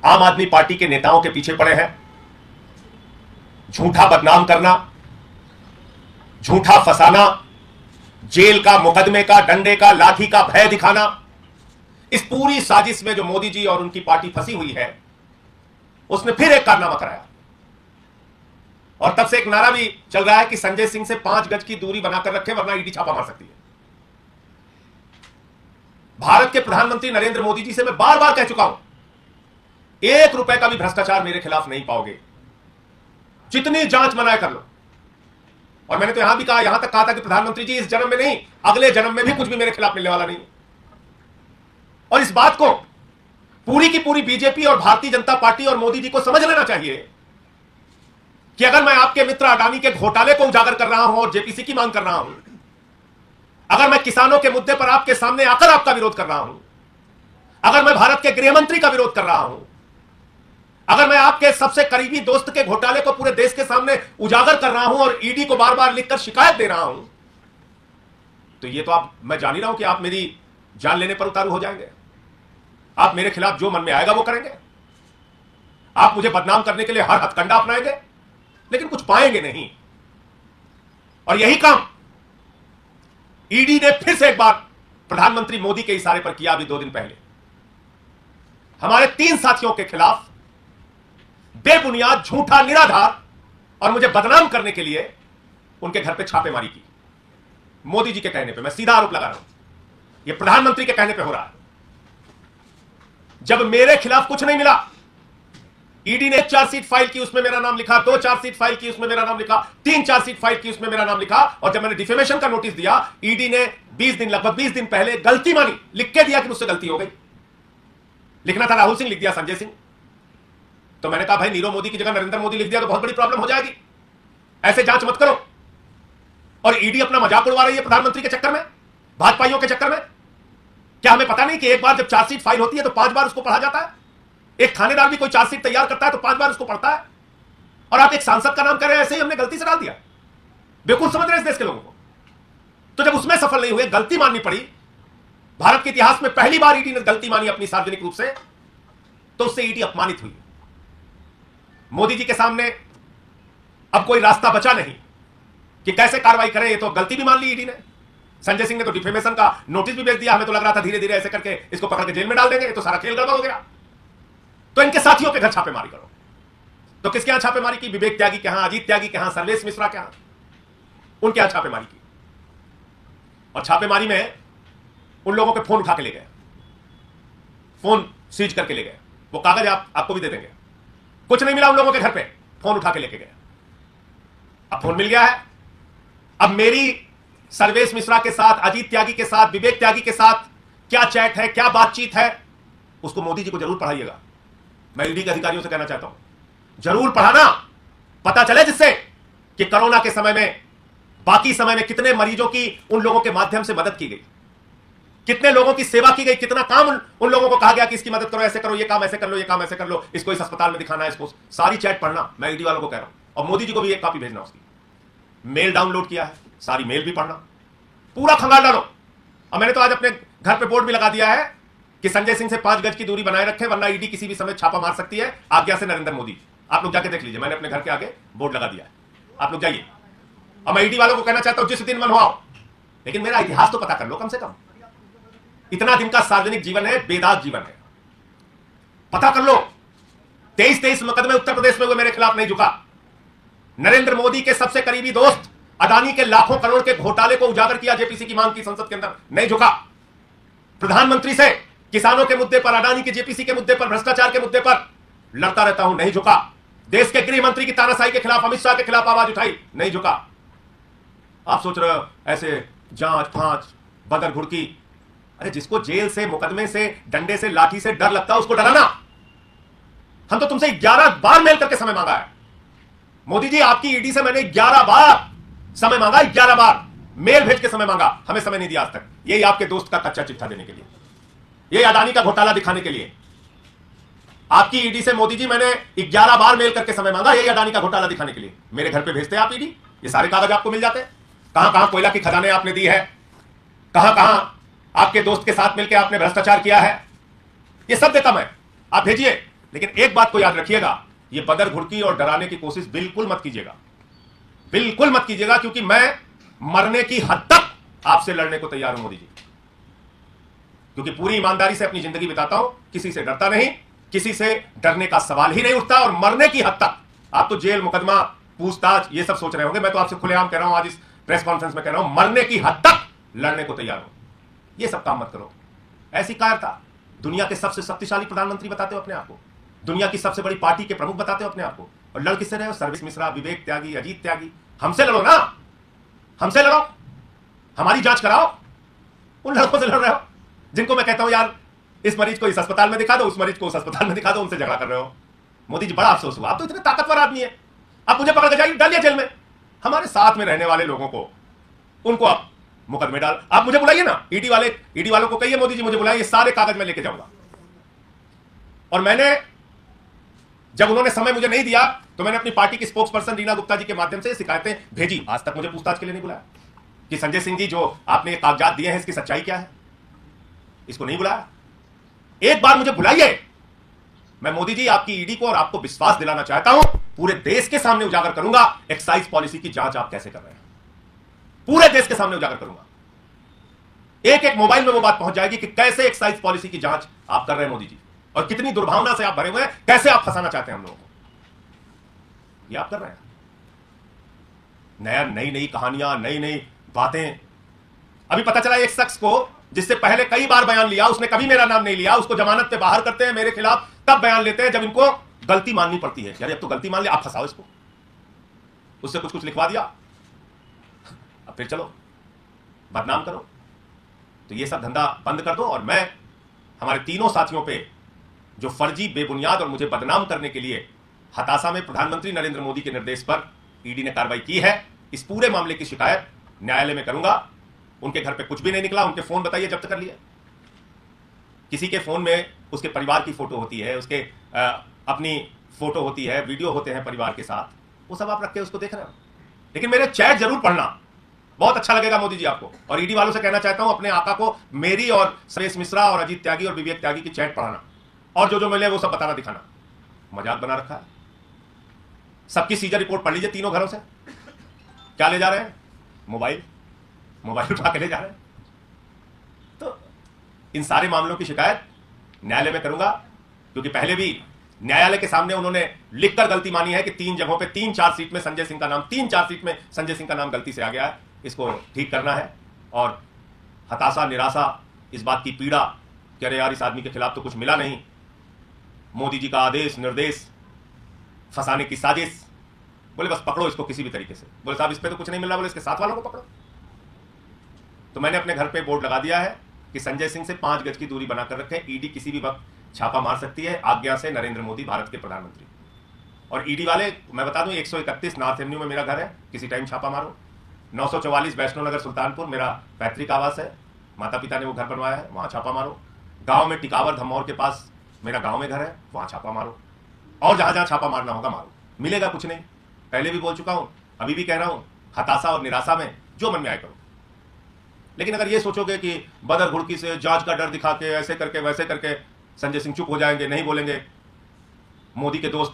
आम आदमी पार्टी के नेताओं के पीछे पड़े हैं। झूठा बदनाम करना, झूठा फंसाना, जेल का, मुकदमे का, डंडे का, लाठी का भय दिखाना, इस पूरी साजिश में जो मोदी जी और उनकी पार्टी फंसी हुई है, उसने फिर एक कारनामा कराया। और तब से एक नारा भी चल रहा है कि संजय सिंह से 5 गज की दूरी बनाकर रखे वरना ईडी छापा मार सकती है। भारत के प्रधानमंत्री नरेंद्र मोदी जी से मैं बार बार कह चुका हूं, 1 रुपए का भी भ्रष्टाचार मेरे खिलाफ नहीं पाओगे, जितनी जांच मनाए कर लो। और मैंने तो यहां भी कहा, यहां तक कहा था कि प्रधानमंत्री जी इस जन्म में नहीं, अगले जन्म में भी कुछ भी मेरे खिलाफ मिलने वाला नहीं। और इस बात को पूरी की पूरी बीजेपी और भारतीय जनता पार्टी और मोदी जी को समझ लेना चाहिए कि अगर मैं आपके मित्र अडानी के घोटाले को उजागर कर रहा हूं और जेपीसी की मांग कर रहा हूं, अगर मैं किसानों के मुद्दे पर आपके सामने आकर आपका विरोध कर रहा हूं, अगर मैं भारत के गृह मंत्री का विरोध कर रहा हूं, अगर मैं आपके सबसे करीबी दोस्त के घोटाले को पूरे देश के सामने उजागर कर रहा हूं और ईडी को बार बार लिखकर शिकायत दे रहा हूं, तो ये तो मैं जान ही रहा हूं कि आप मेरी जान लेने पर उतारू हो जाएंगे। आप मेरे खिलाफ जो मन में आएगा वो करेंगे। आप मुझे बदनाम करने के लिए हर हथकंडा अपनाएंगे, लेकिन कुछ पाएंगे नहीं। और यही काम ईडी ने फिर से एक बार प्रधानमंत्री मोदी के इशारे पर किया। अभी 2 दिन पहले हमारे 3 साथियों के खिलाफ बेबुनियाद, झूठा, निराधार और मुझे बदनाम करने के लिए उनके घर पे छापेमारी की। मोदी जी के कहने पे, मैं सीधा आरोप लगा रहा हूं, यह प्रधानमंत्री के कहने पे हो रहा है। जब मेरे खिलाफ कुछ नहीं मिला, ईडी ने 1 चार्जशीट फाइल की, उसमें मेरा नाम लिखा, 2 चार्जशीट फाइल की, उसमें मेरा नाम लिखा, 3 चार्जशीट फाइल की, उसमें मेरा नाम लिखा। और जब मैंने डिफेमेशन का नोटिस दिया, ईडी ने लगभग 20 दिन पहले गलती मानी, लिख के दिया कि मुझसे गलती हो गई। लिखना था राहुल सिंह, लिख दिया संजय सिंह। तो मैंने कहा भाई, नीरव मोदी की जगह नरेंद्र मोदी लिख दिया तो बहुत बड़ी प्रॉब्लम हो जाएगी, ऐसे जांच मत करो। और ईडी अपना मजाक उड़वा रही है प्रधानमंत्री के चक्कर में, भाजपाइयों के चक्कर में। क्या हमें पता नहीं कि एक बार जब चार्जशीट फाइल होती है तो 5 बार उसको पढ़ा जाता है? एक थानेदार भी कोई चार्जशीट तैयार करता है तो 5 बार उसको पढ़ता है। और आप एक सांसद का नाम कर रहे हैं, ऐसे ही हमने गलती से डाल दिया। बेवकूफ समझ रहे हैं इस देश के लोगों को। तो जब उसमें सफल नहीं हुए, गलती माननी पड़ी, भारत के इतिहास में पहली बार ईडी ने गलती मानी अपनी सार्वजनिक रूप से, तो उससे ईडी अपमानित हुई। मोदी जी के सामने अब कोई रास्ता बचा नहीं कि कैसे कार्रवाई करें। ये तो गलती भी मान ली ईडी ने। संजय सिंह ने तो डिफेमेशन का नोटिस भी भेज दिया। हमें तो लग रहा था धीरे धीरे ऐसे करके इसको पकड़ के जेल में डाल देंगे, तो सारा खेल गड़बड़ हो गया। तो इनके साथियों के घर छापेमारी करो। तो किसके यहां छापेमारी की? विवेक त्यागी के यहां, अजीत त्यागी के यहां, सर्वेश मिश्रा के यहां, उनके यहां छापेमारी की। और छापेमारी में उन लोगों के फोन उठा के ले गए, फोन सीज करके ले गए। वो कागज आपको भी दे देंगे। कुछ नहीं मिला उन लोगों के घर पे, फोन उठा के लेके गए। अब फोन मिल गया है। अब मेरी सर्वेश मिश्रा के साथ, अजीत त्यागी के साथ, विवेक त्यागी के साथ क्या चैट है, क्या बातचीत है, उसको मोदी जी को जरूर पढ़ाइएगा। मैं ईडी के अधिकारियों से कहना चाहता हूं, जरूर पढ़ाना, पता चले जिससे कि कोरोना के समय में, बाकी समय में कितने मरीजों की उन लोगों के माध्यम से मदद की गई, कितने लोगों की सेवा की गई, कितना काम उन लोगों को कहा गया कि इसकी मदद करो, ऐसे करो, ये काम ऐसे कर लो, ये काम ऐसे कर लो, इसको इस अस्पताल में दिखाना है, इसको। सारी चैट पढ़ना, मैं ईडी वालों को कह रहा हूं। और मोदी जी को भी एक कॉपी भेजना उसकी। मेल डाउनलोड किया है, सारी मेल भी पढ़ना, पूरा खंगाल डालो। और मैंने तो आज अपने घर पे बोर्ड भी लगा दिया है कि संजय सिंह से 5 गज की दूरी बनाए रखें वरना ईडी किसी भी समय छापा मार सकती है, आज्ञा से नरेंद्र मोदी। आप लोग जाके देख लीजिए, मैंने अपने घर के आगे बोर्ड लगा दिया है, आप लोग जाइए। और मैं ईडी वालों को कहना चाहता हूं, जिस दिन मन हो आओ, लेकिन मेरा इतिहास तो पता कर लो कम से कम। इतना दिन का सार्वजनिक जीवन है, बेदाग जीवन है, पता कर लो। 23 मुकदमे उत्तर प्रदेश में हुए, मेरे खिलाफ नहीं झुका। नरेंद्र मोदी के सबसे करीबी दोस्त अडानी के लाखों करोड़ के घोटाले को उजागर किया, जेपीसी की मांग की संसद के अंदर, नहीं झुका। प्रधानमंत्री से किसानों के मुद्दे पर, अडानी के जेपीसी के मुद्दे पर, भ्रष्टाचार के मुद्दे पर लड़ता रहता हूं, नहीं झुका। देश के गृह मंत्री की तानाशाही के खिलाफ, अमित शाह के खिलाफ आवाज उठाई, नहीं झुका। आप सोच रहे हो ऐसे जांच फांच बदर घुड़की, अरे जिसको जेल से, मुकदमे से, डंडे से, लाठी से डर लगता है उसको डराना। हम तो तुमसे 11 बार मेल करके समय मांगा है मोदी जी। आपकी ईडी से मैंने 11 बार समय मांगा, 11 बार मेल भेज के समय मांगा, हमें समय नहीं दिया आज तक। यही आपके दोस्त का कच्चा चिट्ठा देने के लिए, यही अडानी का घोटाला दिखाने के लिए। आपकी ईडी से मोदी जी मैंने 11 बार मेल करके समय मांगा, यही अडानी का घोटाला दिखाने के लिए। मेरे घर पे भेजते आप ईडी, ये सारे कागज आपको मिल जाते। कहां कहां कोयला की खदानें आपने दी है, कहां कहां आपके दोस्त के साथ मिलकर आपने भ्रष्टाचार किया है, ये सब देता मैं। आप भेजिए, लेकिन एक बात को याद रखिएगा, ये बदर घुड़की और डराने की कोशिश बिल्कुल मत कीजिएगा, बिल्कुल मत कीजिएगा, क्योंकि मैं मरने की हद तक आपसे लड़ने को तैयार हूं मोदी जी, क्योंकि पूरी ईमानदारी से अपनी जिंदगी बिताता हूं, किसी से डरता नहीं, किसी से डरने का सवाल ही नहीं उठता, और मरने की हद तक। आप तो जेल, मुकदमा, पूछताछ ये सब सोच रहे होंगे, मैं तो आपसे खुलेआम कह रहा हूं, आज इस प्रेस कॉन्फ्रेंस में कह रहा हूं, मरने की हद तक लड़ने को तैयार हूं। ये सब काम मत करो। ऐसी कायरता, दुनिया के सबसे शक्तिशाली प्रधानमंत्री बताते हो अपने आप को, दुनिया की सबसे बड़ी पार्टी के प्रमुख बताते हो अपने आप को, और लड़ किससे रहे हो? सर्वेश मिश्रा, विवेक त्यागी, अजीत त्यागी। हमसे लड़ो ना, हमसे लड़ो, हमारी जांच कराओ। उन लड़कों से लड़ रहे हो जिनको मैं कहता हूं यार इस मरीज को इस अस्पताल में दिखा दो, उस मरीज को उस अस्पताल में दिखा दो, उनसे झगड़ा कर रहे हो। मोदी जी बड़ा अफसोस हुआ, आप तो इतने ताकतवर आदमी है, आप मुझे पकड़ के जाइए, डालिए जेल में। हमारे साथ में रहने वाले लोगों को, उनको आप मुकदमे डाल, आप मुझे बुलाइए ना, ईडी वालों को कहिए मोदी जी मुझे बुलाइए, सारे कागज में लेके जाऊंगा। और मैंने, जब उन्होंने समय मुझे नहीं दिया, तो मैंने अपनी पार्टी की स्पोक्स पर्सन रीना गुप्ता जी के माध्यम से शिकायतें भेजी। आज तक मुझे पूछताछ के लिए नहीं बुलाया कि संजय सिंह जी जो आपने कागजात दिए हैं इसकी सच्चाई क्या है, इसको नहीं बुलाया। एक बार मुझे बुलाइए, मैं मोदी जी आपकी ईडी को और आपको विश्वास दिलाना चाहता हूं, पूरे देश के सामने उजागर करूंगा एक्साइज पॉलिसी की जांच आप कैसे कर रहे हैं, पूरे देश के सामने उजागर करूंगा। एक एक मोबाइल में वो बात पहुंच जाएगी कि कैसे एक्साइज पॉलिसी की जांच आप कर रहे हैं मोदी जी, और कितनी दुर्भावना से आप भरे हुए हैं, कैसे आप फंसाना चाहते हैं हम लोगों को, ये आप कर रहे हैं। नई नई कहानियां, नई नई बातें। अभी पता चला एक शख्स को, जिससे पहले कई बार बयान लिया, उसने कभी मेरा नाम नहीं लिया, उसको जमानत पे बाहर करते हैं मेरे खिलाफ, तब बयान लेते हैं जब इनको गलती माननी पड़ती है। यार अब तो गलती मान लिया, आप फंसाओ इसको, उससे कुछ कुछ लिखवा दिया, अब फिर चलो बदनाम करो। तो ये सब धंधा बंद कर दो। और मैं हमारे तीनों साथियों पे जो फर्जी, बेबुनियाद और मुझे बदनाम करने के लिए हताशा में प्रधानमंत्री नरेंद्र मोदी के निर्देश पर ईडी ने कार्रवाई की है, इस पूरे मामले की शिकायत न्यायालय में करूंगा। उनके घर पे कुछ भी नहीं निकला, उनके फोन बताइए जब्त कर लिए। किसी के फोन में उसके परिवार की फोटो होती है, उसके अपनी फोटो होती है, वीडियो होते हैं परिवार के साथ, वो सब आप रख के उसको देख रहे हो। लेकिन मेरे चैट जरूर पढ़ना, बहुत अच्छा लगेगा मोदी जी आपको। और ईडी वालों से कहना चाहता हूं, अपने आका को मेरी और सर्वेश मिश्रा और अजीत त्यागी और विवेक त्यागी की चैट पढ़ाना, और जो जो मिले वो सब बताना दिखाना। मजाक बना रखा है। सबकी सीजर रिपोर्ट पढ़ लीजिए तीनों घरों से, क्या ले जा रहे हैं? मोबाइल उठा के ले जा रहे हैं। तो इन सारे मामलों की शिकायत न्यायालय में करूंगा, क्योंकि पहले भी न्यायालय के सामने उन्होंने लिखकर गलती मानी है कि 3 जगहों पे 3 चार्जशीट में संजय सिंह का नाम, 3 चार्जशीट में संजय सिंह का नाम गलती से आ गया है। इसको ठीक करना है। और हताशा, निराशा, इस बात की पीड़ा कि अरे यार इस आदमी के खिलाफ तो कुछ मिला नहीं, मोदी जी का आदेश निर्देश, फंसाने की साजिश। बोले बस पकड़ो इसको किसी भी तरीके से। बोले साहब इस पे तो कुछ नहीं मिल रहा, बोले इसके साथ वालों को पकड़ो। तो मैंने अपने घर पे बोर्ड लगा दिया है कि संजय सिंह से 5 गज की दूरी बनाकर रखें, ईडी किसी भी वक्त छापा मार सकती है, आज्ञा से नरेंद्र मोदी भारत के प्रधानमंत्री। और ईडी वाले, मैं बता दूं, 131 नॉर्थ एवेन्यू में मेरा घर है, किसी टाइम छापा मारो। 944 वैष्णो नगर सुल्तानपुर मेरा पैतृक आवास है, माता पिता ने वो घर बनवाया है, वहां छापा मारो। गांव में टिकावर धमौर के पास मेरा गांव में घर है, वहां छापा मारो। और जहां जहां छापा मारना होगा मारो, मिलेगा कुछ नहीं। पहले भी बोल चुका हूं, अभी भी कह रहा हूं, हताशा और निराशा में जो मन में आए करो। लेकिन अगर ये सोचोगे कि बदर घुड़की से, जांच का डर दिखा के, ऐसे करके वैसे करके संजय सिंह चुप हो जाएंगे, नहीं बोलेंगे, मोदी के दोस्त